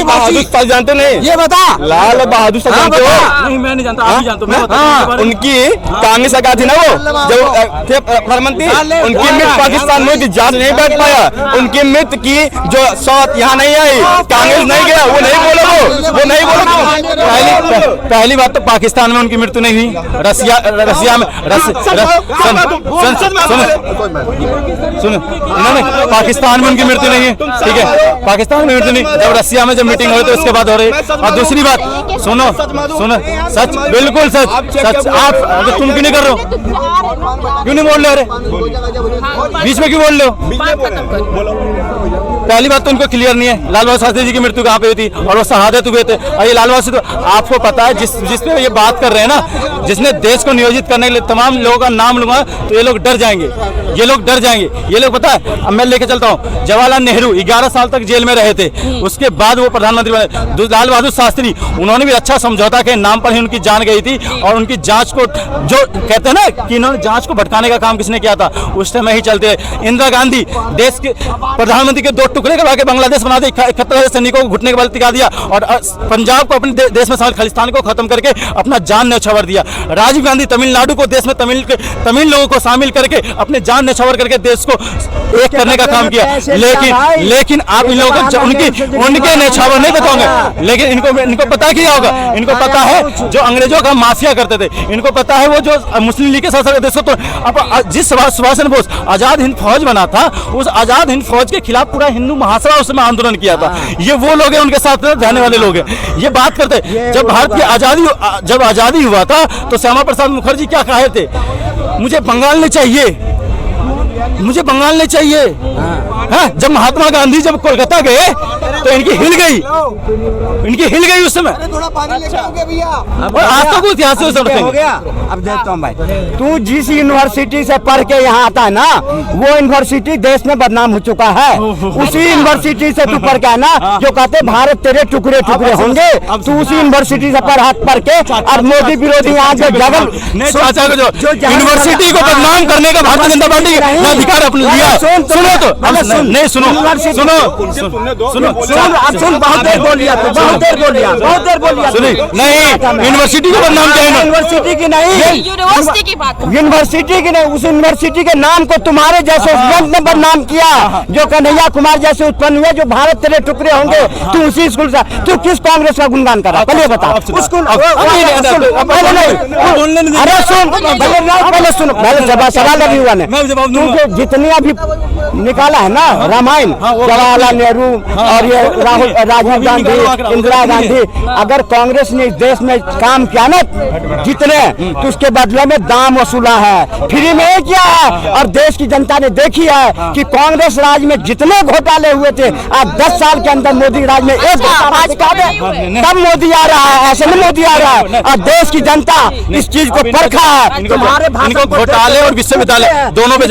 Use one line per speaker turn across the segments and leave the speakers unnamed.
बहादुर शास्त्री जानते नहीं?
ये बता,
लाल बहादुर शास्त्री जानते हो?
नहीं मैं नहीं जानता, आप ही जानते हो।
उनकी कांग्रेस सरकार थी ना, वो जब थे प्रधानमंत्री, उनकी मृत्यु पाकिस्तान में जांच नहीं बैठ पाया, उनकी मृत्यु की जो सौत यहाँ नहीं आई, कांग्रेस नहीं गया, वो नहीं बोलो, वो नहीं बोलो। पहली बात तो पाकिस्तान में उनकी मृत्यु नहीं हुई, रसिया में सुनो, इन्होंने पाकिस्तान में उनकी मृत्यु नहीं है, ठीक है, पाकिस्तान में मृत्यु नहीं, जब रसिया में जब मीटिंग हो रही तो उसके बाद हो रही। और दूसरी बात सुनो, सच, बिल्कुल सच, आप तुम क्यों नहीं कर रहे हो, क्यों नहीं बोल रहे? अरे बीच में क्यों बोल रहे हो? पहली बात तो उनको क्लियर नहीं है लाल बहादुर शास्त्री जी की मृत्यु कहाँ पे हुई थी और वो शहादत हुए थे। और ये लाल बहादुर तो आपको पता है, जिस पे ये बात कर रहे हैं ना, जिसने देश को नियोजित करने के लिए तमाम लोगों का नाम लूंगा तो ये लोग डर जाएंगे, ये लोग डर जाएंगे। ये लोग पता है, अब मैं लेके चलता हूँ, जवाहरलाल नेहरू 11 साल तक जेल में रहे थे, उसके बाद वो प्रधानमंत्री बने। लाल बहादुर शास्त्री, उन्होंने भी अच्छा समझौता के नाम पर ही उनकी जान गई थी, और उनकी जांच को जो कहते हैं ना कि इन्होंने जांच को भटकाने का काम किसने किया था, उस टाइम ही चलते रहे। इंदिरा गांधी देश के प्रधानमंत्री के 2 टुकड़े करवा के बांग्लादेश बना दिया, 71 सैनिकों को घुटने के बल टिका दिया, और पंजाब को अपने देश में शामिल, खालिस्तान को खत्म करके अपना जान न्यौछावर दिया। राजीव गांधी तमिलनाडु को देश में तमिल लोगों को शामिल करके अपने जान न्यौछावर करके देश को एक करने का काम किया। लेकिन आप इन लोगों को उनके न्यौछावर नहीं बताओगे, लेकिन इनको पता क्या होगा, इनको पता है जो अंग्रेजों का माफिया करते थे, इनको पता है वो जो मुस्लिम लीग के साथ देश को, तो अब जिस सुभाष चंद्र बोस आजाद हिंद फौज बना था, उस आजाद हिंद फौज के खिलाफ पूरा हिंदू महासभा उसमें आंदोलन किया था। ये वो लोग हैं, उनके साथ रहने वाले लोग हैं। ये बात करते, जब भारत की आजादी हुआ था तो श्यामा प्रसाद मुखर्जी क्या कहे थे, मुझे बंगाल नहीं चाहिए, मुझे बंगाल नहीं चाहिए। हाँ, जब महात्मा गांधी जब कोलकाता गए तो इनकी हिल गई उस समय। और आज तक इतिहास से
हो गया। अब देखता हूँ भाई, तू जिस यूनिवर्सिटी से पढ़ के यहाँ आता है ना, वो यूनिवर्सिटी देश में बदनाम हो चुका है। उसी यूनिवर्सिटी से तू पढ़ के है ना, जो कहते भारत तेरे टुकड़े टुकड़े होंगे, तू उसी यूनिवर्सिटी से पढ़ के और मोदी विरोधी यहाँ जो जगन
यूनिवर्सिटी को बदनाम करने का भारतीय जनता पार्टी ने अधिकार अपने लिया। सुनो तो नहीं, सुनो,
बहुत देर बोल लिया, बहुत देर बोल लिया।
नहीं, यूनिवर्सिटी को बदनाम किया,
यूनिवर्सिटी की नहीं,
यूनिवर्सिटी की बात,
यूनिवर्सिटी की नहीं, उस यूनिवर्सिटी के नाम को तुम्हारे जैसे ने बदनाम किया, जो कन्हैया कुमार जैसे उत्पन्न हुए, जो भारत तेरे टुकड़े होंगे। तू उसी स्कूल से, तू किस कांग्रेस का गुणगान कर रहा है, पहले बता। अरे सुन, पहले सवाल अभी हुआ ने, जितनी अभी निकाला है ना रामायण, जवाहरलाल नेहरू और ये राजीव गांधी, इंदिरा गांधी, अगर कांग्रेस ने इस देश में काम किया ना जितने, तो उसके बदले में दाम वसूला है, फ्री में किया है। और देश की जनता ने देखी है कि कांग्रेस राज में जितने घोटाले हुए थे, आज 10 साल के अंदर मोदी राज में एक तब मोदी आ रहा है, ऐसे नहीं मोदी आ रहा है। और देश की जनता इस चीज को परखा है।
इनको घोटाले और विश्वविद्यालय दोनों पे,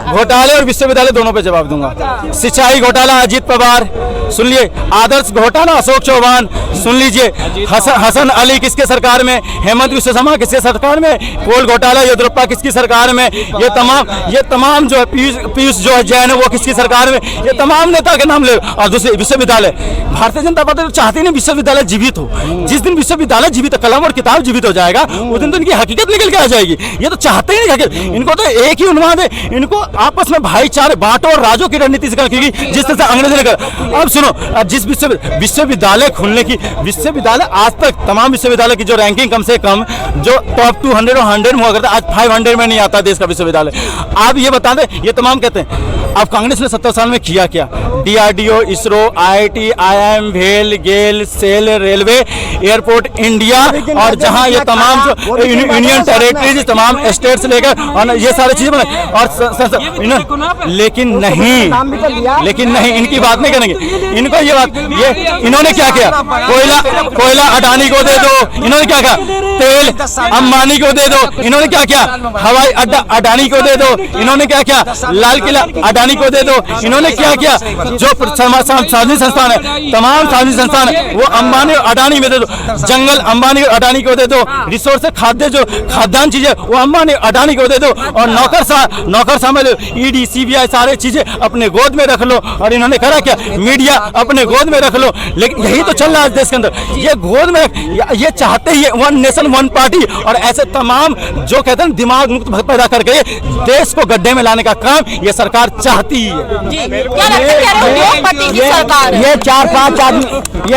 घोटाले और विश्वविद्यालय दोनों पे जवाब दूंगा। सिंचाई घोटाला अजीत पवार सुन लिए, आदर्श घोटाला अशोक चौहान सुन लीजिए, हसन अली किसके सरकार में, हेमंत विश्व शर्मा किसके सरकार में, कोल घोटाला येदियुरप्पा किसकी सरकार में, ये तमाम जो है पीयूष जो जैन है वो किसकी सरकार में, ये तमाम नेता के नाम ले। और दूसरे विश्वविद्यालय, भारतीय जनता पार्टी तो चाहती नहीं विश्वविद्यालय जीवित हो। जिस दिन विश्वविद्यालय जीवित, कलम और किताब जीवित हो जाएगा, उस दिन तो इनकी हकीकत निकल के आ जाएगी। ये तो चाहते ही नहीं हकीकत, इनको तो एक ही उन्माद है, इनको आपस में भाईचारे बांटो और राजो की रणनीति से की, जिस तरह से अंग्रेजों ने कर। अब सुनो, जिस विश्वविद्यालय खुलने की, विश्वविद्यालय आज तक तमाम विश्वविद्यालय की जो रैंकिंग कम से कम जो टॉप 200 और 100 में हुआ करता, आज 500 में नहीं आता देश का विश्वविद्यालय। आप ये बता दें, ये तमाम कहते हैं। अब कांग्रेस ने 70 साल में किया क्या, DRDO, इसरो, IIT, IIM, भेल, गेल, सेल, रेलवे, एयरपोर्ट इंडिया, और जहां ये तमाम जो यूनियन टेरिटरीज, तमाम स्टेट्स लेकर और ये सारी चीजें बनाई, और लेकिन नहीं इनकी बात नहीं करेंगे। इनको ये बात, ये इन्होंने क्या किया, कोयला अडानी को दे दो, इन्होंने क्या किया, तेल अंबानी को दे दो, इन्होंने क्या किया, हवाई अड्डा अडानी को दे दो, इन्होंने क्या किया, लाल किला अडानी को दे दो, इन्होंने क्या किया, जो सार्वजनिक संस्थान है, तमाम सार्वजनिक संस्थान है, वो अंबानी और अडानी में दे दो। जंगल अंबानी और अडानी को दे दो, रिसोर्स खाद्य जो खाद्यान्न चीजें वो अंबानी अडानी को दे दो, और नौकरशाह में ईडी सीबीआई सारे चीजें अपने गोद में रख लो। और इन्होंने करा क्या, मीडिया अपने गोद में रख लो। लेकिन यही तो चल रहा है देश के अंदर, ये गोद में ये चाहते ही वन नेशन वन पार्टी, और ऐसे तमाम जो कहते हैं दिमाग मुक्त पैदा करके देश को गड्ढे में लाने का काम ये सरकार चाहती है।
जी, क्या लगता है उद्योगपति की सरकार है?
ये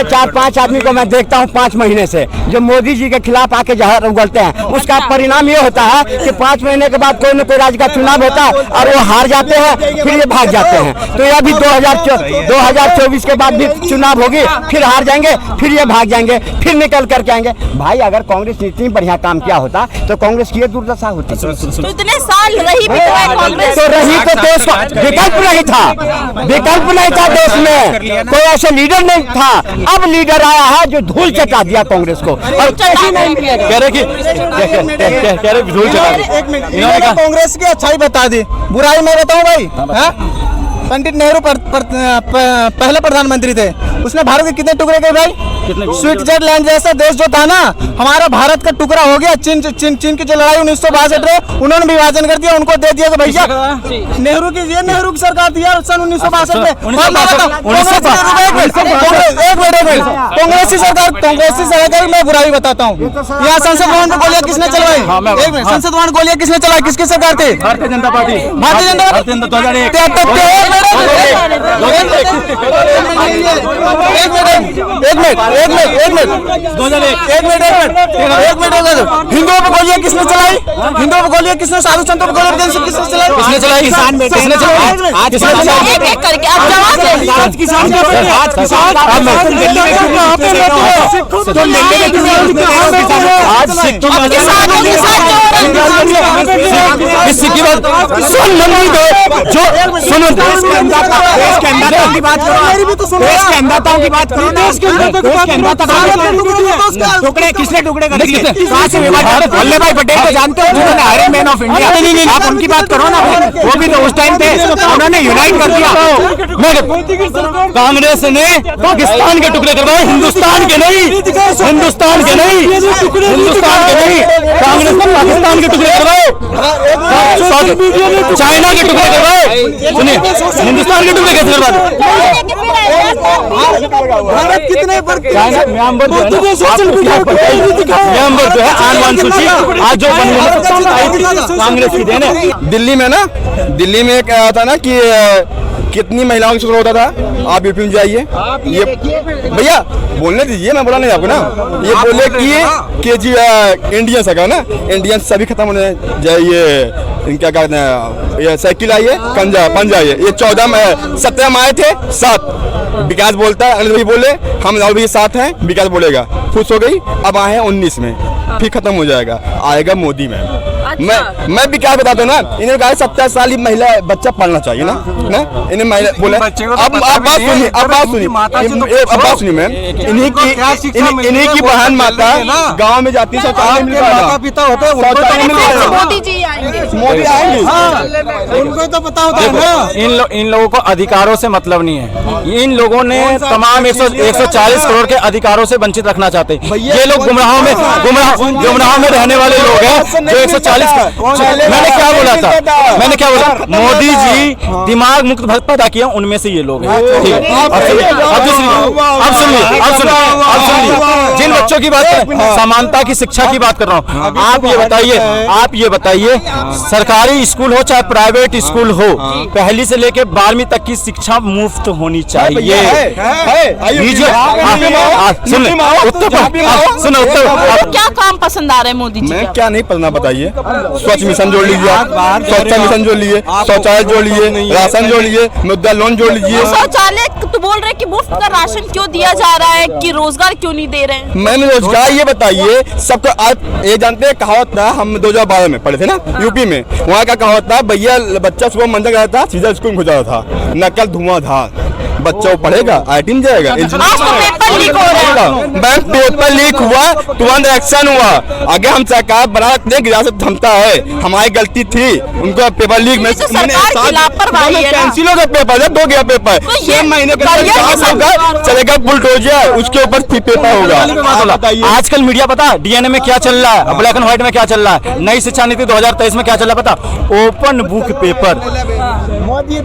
चार पांच आदमी को मैं देखता हूँ 5 महीने से, जो मोदी जी के खिलाफ आके जहर उगलते हैं। उसका परिणाम ये होता है कि 5 महीने के बाद कोई न कोई राज्य का चुनाव होता है और वो हार जाते हैं, फिर ये भाग जाते हैं। तो ये भी 2024 के बाद भी चुनाव होगी, फिर हार जाएंगे, फिर ये भाग जाएंगे, फिर निकल करके आएंगे। भाई अगर कांग्रेस ने इतनी बढ़िया काम किया होता तो कांग्रेस की ये दुर्दशा होती।
तो इतने साल रही भी तो है कांग्रेस,
तो रही तो देश का विकल्प नहीं था देश में, कोई ऐसे लीडर नहीं था। अब लीडर आया है जो धूल चटा दिया कांग्रेस को, और
चटा नहीं
कह रहे कि धूल चटा दी।
कांग्रेस की अच्छाई बता दी, बुराई मैं बताऊं भाई। पंडित नेहरू पहले प्रधानमंत्री थे, उसने भारत के कितने टुकड़े किए भाई? स्विट्जरलैंड जैसा देश जो था ना, हमारा भारत का टुकड़ा हो गया। चीन की जो लड़ाई 1962 में उन्होंने विभाजन कर दिया, उनको दे दिया कि भैया नेहरू की सरकार थी यार सन 1962 में। कांग्रेस की सरकार में बुराई बताता हूँ। यहाँ संसद भवन में गोलियां किसने चलवाई? एक मिनट, संसद भवन गोलियां किसने चलाई? किसकी सरकार थी?
भारतीय जनता पार्टी।
भारतीय जनता पार्टी। हिंदुओं पर गोलियां किसने चलाई? हिंदुओं पर गोलियां किसने, साधु संतों पर गोलियां किसने चलाई?
किसने चलाई? किसने चलाई?
एक करके आप जवाब दें।
आज किसान किसी की बात सुन जो सुनो, देश के अंदर की बात करो, देश के अंदरताओं की बात करो, देश के टुकड़े किसने टुकड़े कर दिए? वल्लभ भाई पटेल को जानते हो, जिन्होंने आयरन मैन ऑफ इंडिया, आप उनकी बात करो ना। वो भी तो उस टाइम पे उन्होंने यूनाइट कर दिया। कांग्रेस ने पाकिस्तान के टुकड़े करवाए, हिंदुस्तान के नहीं, हिंदुस्तान के नहीं, हिंदुस्तान के नहीं। कांग्रेस ने पाकिस्तान के टुकड़े करवाए, चाइना के टुकड़े करवाए। सुनिए, हिंदुस्तान के टुकड़े कैसे करवाए?
भारत कितने पर
म्यांमार जो है आनवान सूची आज जो कांग्रेस की देन है।
दिल्ली में एक था ना कि कितनी महिलाओं की शुरू होता था। आप यूपी में जाइए, ये भैया बोलने दीजिए, मैं बोला नहीं आपको ना। ये बोले कि जी इंडियंस है ना, इंडियंस सभी खत्म होने जाइए। क्या कहते हैं, ये साइकिल आई है, पंजा आइए। ये 17 में आए थे, 7 विकास बोलता है, अनिल भाई बोले हम राहुल भाई साथ हैं, विकास बोलेगा, खुश हो गई। अब आए हैं 19 में, फिर खत्म हो जाएगा, आएगा मोदी में। मैं विकास बताता हूँ ना, इन्हें कहा 17 साल महिला बच्चा पढ़ना चाहिए ना, इन्हें महिला बोले। अब बात सुनिए मैम, इन्हीं की बहन माता गाँव में जाती है,
माता पिता होते हैं,
मोदी जी आएंगे,
मोदी आएंगे,
उनको तो पता होता है ना।
इन लोगों को अधिकारों से मतलब नहीं है। इन लोगों ने तमाम 140 करोड़ के अधिकारों से वंचित रखना चाहते हैं। ये लोग गुमराहों में रहने वाले लोग हैं जो 140। मैंने क्या बोला? मोदी जी दिमाग मुक्त पैदा किया, उनमें से ये लोग हैं। ठीक है, अब सुनिए, जिन बच्चों की बात करें, समानता की शिक्षा की बात कर रहा हूँ। आप ये बताइए, सरकारी स्कूल हो चाहे प्राइवेट स्कूल हो, पहली से लेके 12वीं तक की शिक्षा मुफ्त होनी चाहिए।
उत्तर क्या काम पसंद आ रहे हैं मोदी जी?
मैं क्या नहीं पढ़ना बताइए। स्वच्छ मिशन जोड़ लीजिए, स्वच्छता मिशन जोड़ लीजिए, शौचालय जोड़ लीजिए, राशन जोड़ लीजिए, मुद्रा लोन जोड़ लीजिए।
शौचालय तो बोल रहे कि मुफ्त का राशन क्यों दिया जा रहा है, कि रोजगार क्यों नहीं दे रहे हैं?
मैंने रोजगार ये बताइए सबको। आप ये जानते हैं, कहावत था, हम 2012 में पढ़े थे ना यूपी में, वहाँ का कहावत था, भैया बच्चा सुबह मंदिर गया था, सीधा स्कूल में घुस जाता था, नकल धुआंधार। बच्चा वो पढ़ेगा, IIT में जाएगा,
आज तो पेपर लीक हो रहा है।
मैम पेपर लीक हुआ, तुरंत एक्शन हुआ। अगर हम सरकार बना सकते हैं कि रियासत थमता है, हमारी गलती थी, उनको पेपर लीक में कैंसिल हो गया पेपर, जब 2 गया पेपर 6 महीने के अंदर चलेगा बुलडोजर, उसके ऊपर फिर पेपर होगा।
आजकल मीडिया पता डीएनए में क्या चल रहा है, ब्लैक एंड व्हाइट में क्या चल रहा है, नई शिक्षा नीति 2023 में क्या चल रहा है पता, ओपन बुक पेपर।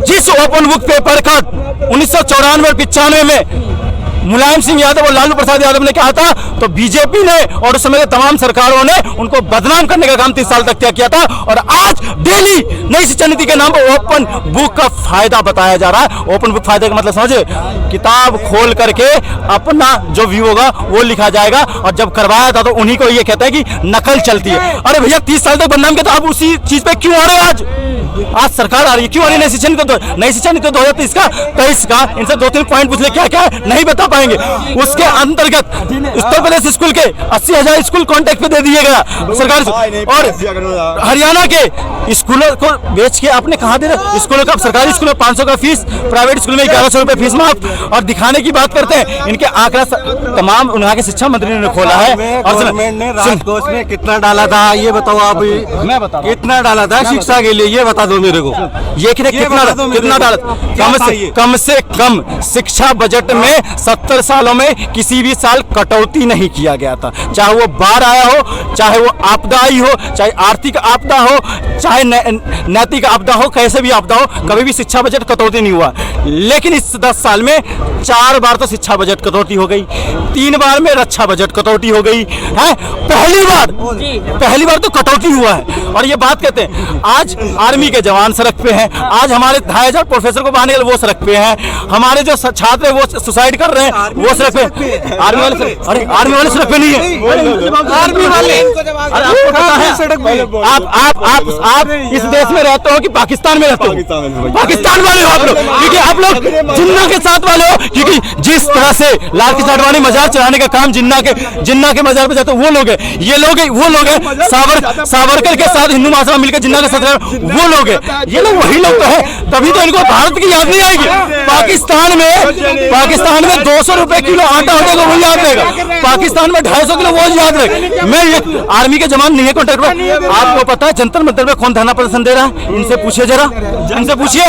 जिस ओपन बुक पेपर का 1994-95 में मुलायम सिंह यादव और लालू प्रसाद यादव ने कहा था, तो बीजेपी ने और उस समय के तमाम सरकारों ने उनको बदनाम करने का काम 30 साल तक किया था। और आज डेली नई शिक्षा नीति के नाम पर ओपन बुक का फायदा बताया जा रहा है। ओपन बुक फायदे का मतलब समझे, किताब खोल करके अपना जो व्यू होगा वो लिखा जाएगा, और जब करवाया था तो उन्हीं को ये कहता है कि नकल चलती है। अरे भैया 30 साल तक बदनाम किया, तो आप उसी चीज पे क्यों आ रहे हो? आज सरकार आ रही है, क्यों आ रही है? नई शिक्षा नीति 2023 का 23 का इनसे 2-3 पॉइंट पूछ ले, क्या क्या है नहीं बता पाएंगे। उसके अंतर्गत उत्तर प्रदेश स्कूल के 80,000 स्कूल कॉन्ट्रैक्ट पे दे दिए गया सरकार, और हरियाणा के स्कूलों को बेच के आपने कहा दे रहे स्कूलों का, सरकारी स्कूल में 500 का फीस, प्राइवेट स्कूल में 1100 रुपए फीस माफ। और दिखाने की बात करते हैं, इनके आंकड़ा तमाम उन्होंने शिक्षा मंत्री ने खोला है। और
राजकोष में कितना डाला था ये बताओ आप,
मैं बता
कितना डाला था शिक्षा के लिए ये बता दो मेरे को।
ये कितना डाला? कम से कम शिक्षा बजट में 70 सालों में किसी भी साल कटौती नहीं किया गया था, चाहे वो बाढ़ आया हो, चाहे वो आपदा आई हो, चाहे आर्थिक आपदा हो, चाहे नैतिक आपदा हो, कैसे भी आपदा हो, कभी भी शिक्षा बजट कटौती नहीं हुआ। लेकिन इस 10 साल में 4 बार तो शिक्षा बजट कटौती हो गई, 3 बार में रक्षा बजट कटौती हो गई है, पहली बार तो कटौती हुआ है। और ये बात कहते हैं, आज आर्मी के जवान सड़क पे हैं, आज हमारे 2,500 प्रोफेसर को बहाने के लिए वो सड़क पे हैं, हमारे जो छात्र हैं वो सुसाइड कर रहे हैं वो सड़क पे। आर्मी वाले सड़क पे नहीं है, आर्मी वाले। अरे आपको पता है, आप इस देश में रहते हो कि पाकिस्तान में रहते हो? पाकिस्तान वाले हो आप लोग, क्योंकि आप लोग जिन्ना के साथ वाले हो। क्योंकि जिस तरह से लाल किशन आडवाणी मजार चढ़ाने का काम जिन्ना के मजार पे जाते वो लोग है, ये लोग है, वो लोग है, सावरकर के साथ हिंदू महासभा मिलकर जिन्ना के साथ वो लोग है, ये लोग वही लोग तो है। तभी तो इनको भारत की याद नहीं आएगी। पाकिस्तान में 200 रुपए किलो आटा होगा वो याद रहेगा, पाकिस्तान में 250 किलो वो याद रहेगा। मैं आर्मी के जवान नहीं है कॉन्ट्रैक्ट में। आपको पता है जंतर मंतर में कौन धरना प्रदर्शन दे रहा है? इनसे पूछिए जरा, इनसे पूछिए।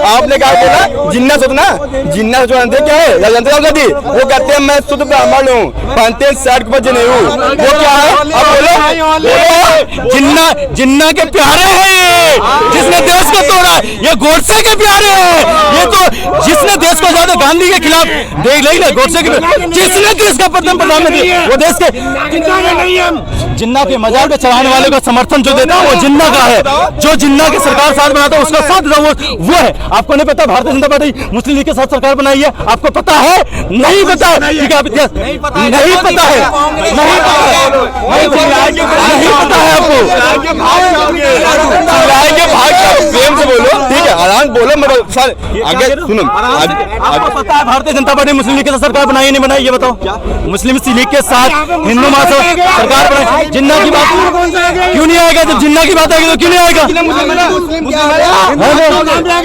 आपने क्या बोला? जिन्ना जो जानते क्या है, वो कहते हैं मैं शुद्ध ब्राह्मण हूँ, पहनते हैं शर्ट के ऊपर जनेऊ, वो क्या है? आप बोलो।
जिन्ना के प्यारे हैं, जिसने देश को तोड़ा, ये गोडसे के प्यारे हैं। ये तो जिसने देश को ज्यादा गांधी के खिलाफ देख लेगा, गोडसे के जिसने देश का प्रथम प्रधानमंत्री वो देश के जिन्ना के मजार पे चढ़ाने वाले को समर्थन जो देता है वो जिन्ना का है, जो जिन्ना की सरकार साथ बनाता है उसका साथ वो है। आपको नहीं पता भारतीय जनता पार्टी मुस्लिम लीग के साथ सरकार बनाई है? आपको पता है? नहीं पता है, ठीक है, आप इतिहास नहीं पता है, नहीं पता है आपको।
प्रेम से बोलो, ठीक है, आराम बोलो, मैं आगे सुनो।
आपको पता है भारतीय जनता पार्टी मुस्लिम लीग के साथ सरकार बनाई नहीं बनाई? ये बताओ। मुस्लिम लीग के साथ हिंदू महासभा सरकार बनाई, जिन्ना की बात क्यों नहीं आएगा? जब जिन्ना की बात आएगी तो क्यों नहीं आएगा?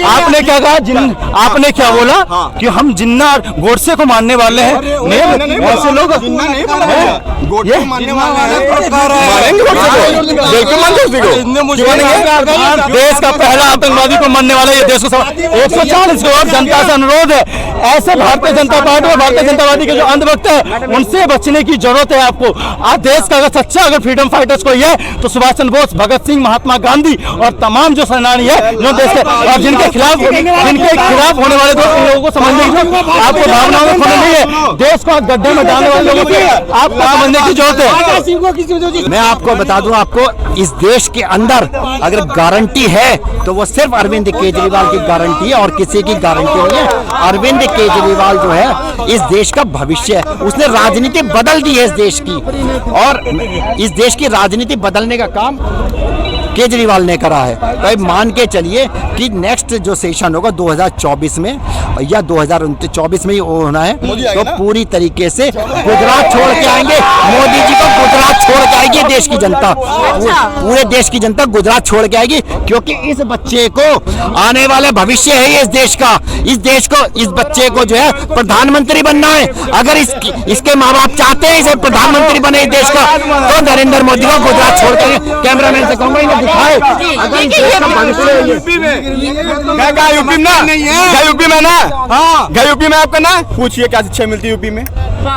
आपने क्या कहा? आपने क्या बोला कि हम जिन्ना और गोडसे को मानने वाले हैं? ऐसे लोग देश का पहला आतंकवादी को मानने वाला ये देश को 140 करोड़ जनता से अनुरोध है। ऐसे भारतीय जनता पार्टी और भारतीय जनता पार्टी के जो अंधभक्त है उनसे बचने की जरूरत है आपको। आज देश का अगर सच्चा अगर फ्रीडम फाइटर्स कोई है तो सुभाष चंद्र बोस, भगत सिंह, महात्मा गांधी और तमाम जो सेनानी है जो देश के और जिनके खिलाफ होने वाले लोगों को समझने की आपको भावनाओं में खोना नहीं है। देश को गड्ढे में डालने वाले लोगों को आपको समझने की जरूरत है।
मैं आपको बता दूं, आपको इस देश के अंदर अगर गारंटी है तो वो सिर्फ अरविंद केजरीवाल की गारंटी है और किसी की गारंटी नहीं है। अरविंद केजरीवाल जो है इस देश का भविष्य है। उसने राजनीति बदल दी है इस देश की, और इस देश की राजनीति बदलने का काम केजरीवाल ने करा है। तो मान के चलिए कि नेक्स्ट जो सेशन होगा 2024 में भैया 2024 में ही वो होना है,
मोदी
तो
आएगा ना?
पूरी तरीके से गुजरात छोड़ के आएंगे। मोदी जी को गुजरात छोड़ के आएगी देश की जनता, पूरे देश की जनता गुजरात छोड़ के आएगी, क्योंकि इस बच्चे को आने वाला भविष्य है ये इस देश का। इस बच्चे को जो है प्रधानमंत्री बनना है। अगर इसके माँ बाप चाहते हैं इसे प्रधानमंत्री बने इस देश का, तो नरेंद्र मोदी को गुजरात छोड़ के, कैमरामैन से कहूंगा इन्हें दिखाए अगर इस देश का भविष्य है ये।
यूपी में ना, यूपी में ना, यूपी में आपका ना पूछिए क्या शिक्षा मिलती है यूपी में।